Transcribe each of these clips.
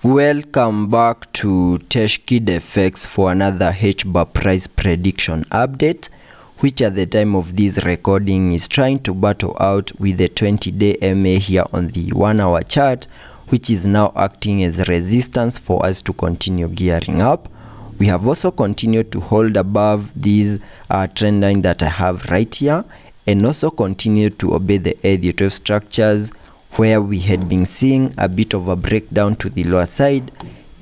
Welcome back to TechKidFX for another Hbar price prediction update, which at the time of this recording is trying to battle out with the 20-day MA here on the 1 hour chart, which is now acting as resistance for us to continue gearing up. We have also continued to hold above this trend line that I have right here, and also continued to obey the Elliot structures, where we had been seeing a bit of a breakdown to the lower side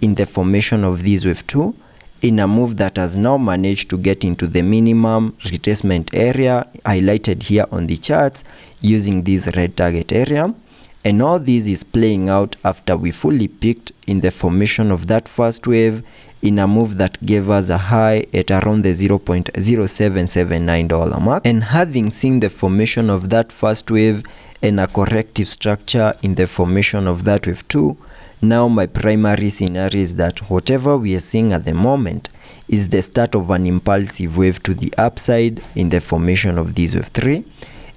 in the formation of this wave 2 in a move that has now managed to get into the minimum retracement area highlighted here on the charts using this red target area. And all this is playing out after we fully peaked in the formation of that first wave in a move that gave us a high at around the $0.0779 mark. And having seen the formation of that first wave and a corrective structure in the formation of that wave 2, now my primary scenario is that whatever we are seeing at the moment is the start of an impulsive wave to the upside in the formation of this wave 3.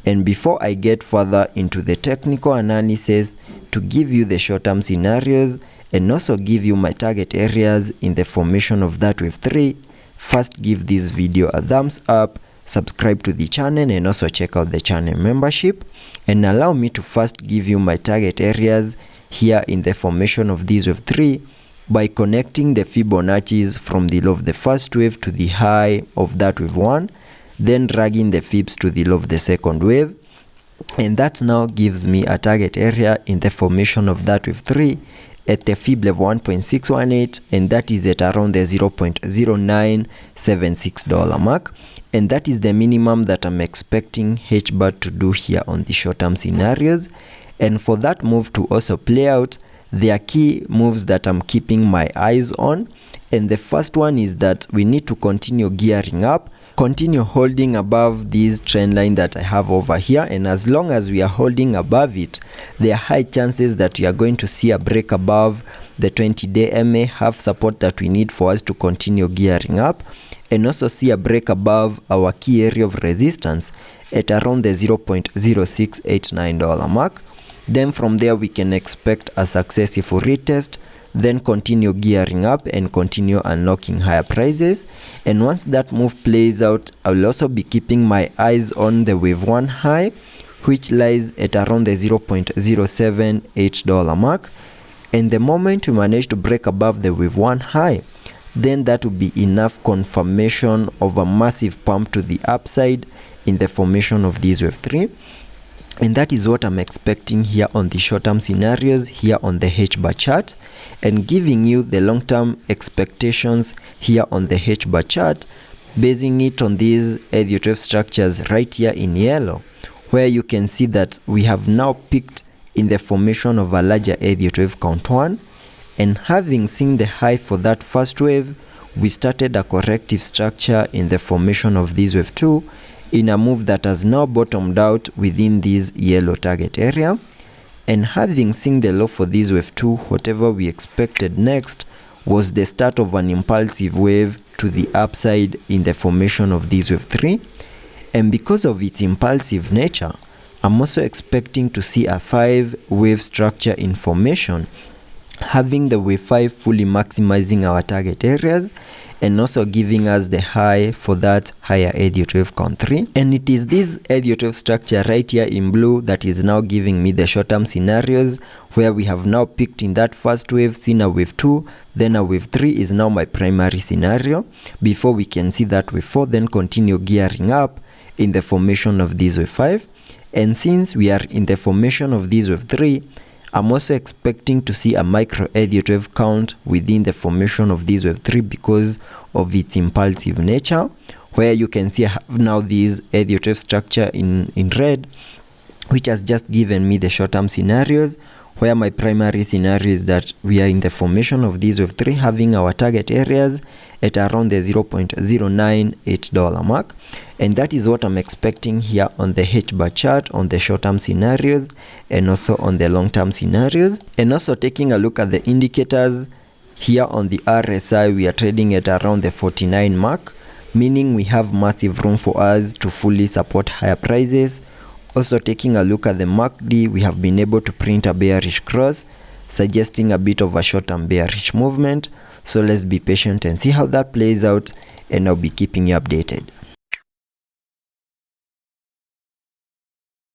And before I get further into the technical analysis to give you the short-term scenarios and also give you my target areas in the formation of that wave 3, first give this video a thumbs up, subscribe to the channel, and also check out the channel membership. And allow me to first give you my target areas here in the formation of this wave 3 by connecting the Fibonacci's from the low of the first wave to the high of that wave 1, then dragging the fibs to the low of the second wave. And that now gives me a target area in the formation of that wave 3 at the fib level 1.618, and that is at around the $0.0976 mark. And that is the minimum that I'm expecting Hbar to do here on the short-term scenarios. And for that move to also play out, there are key moves that I'm keeping my eyes on. And the first one is that we need to continue gearing up, continue holding above this trend line that I have over here. And as long as we are holding above it, there are high chances that we are going to see a break above the 20-day MA, have support that we need for us to continue gearing up, and also see a break above our key area of resistance at around the $0.0689 mark. Then from there we can expect a successful retest, then continue gearing up and continue unlocking higher prices. And once that move plays out, I will also be keeping my eyes on the wave 1 high, which lies at around the $0.078 mark. And the moment we manage to break above the wave 1 high, then that will be enough confirmation of a massive pump to the upside in the formation of this wave 3. And that is what I'm expecting here on the short-term scenarios here on the Hbar chart, and giving you the long-term expectations here on the Hbar chart, basing it on these Elliot structures right here in yellow, where you can see that we have now peaked in the formation of a larger Elliot wave count 1. And having seen the high for that first wave, we started a corrective structure in the formation of this wave 2 in a move that has now bottomed out within this yellow target area. And having seen the low for this wave 2, whatever we expected next was the start of an impulsive wave to the upside in the formation of this wave 3. And because of its impulsive nature, I'm also expecting to see a 5-wave structure in formation, having the wave 5 fully maximizing our target areas and also giving us the high for that higher Elliot wave count 3. And it is this Elliot wave structure right here in blue that is now giving me the short-term scenarios, where we have now peaked in that first wave, seen a wave 2, then a wave 3 is now my primary scenario before we can see that wave 4 then continue gearing up in the formation of this wave 5. And since we are in the formation of this wave 3, I'm also expecting to see a micro Elliot wave count within the formation of this wave 3 because of its impulsive nature, where you can see I have now this Elliot wave structure in red, which has just given me the short-term scenarios, where my primary scenario is that we are in the formation of this wave 3, having our target areas at around the $0.098 mark. And that is what I'm expecting here on the Hbar chart on the short-term scenarios and also on the long-term scenarios. And also taking a look at the indicators here on the RSI, we are trading at around the 49 mark, meaning we have massive room for us to fully support higher prices. Also taking a look at the MACD, we have been able to print a bearish cross, suggesting a bit of a short-term bearish movement. So let's be patient and see how that plays out, and I'll be keeping you updated.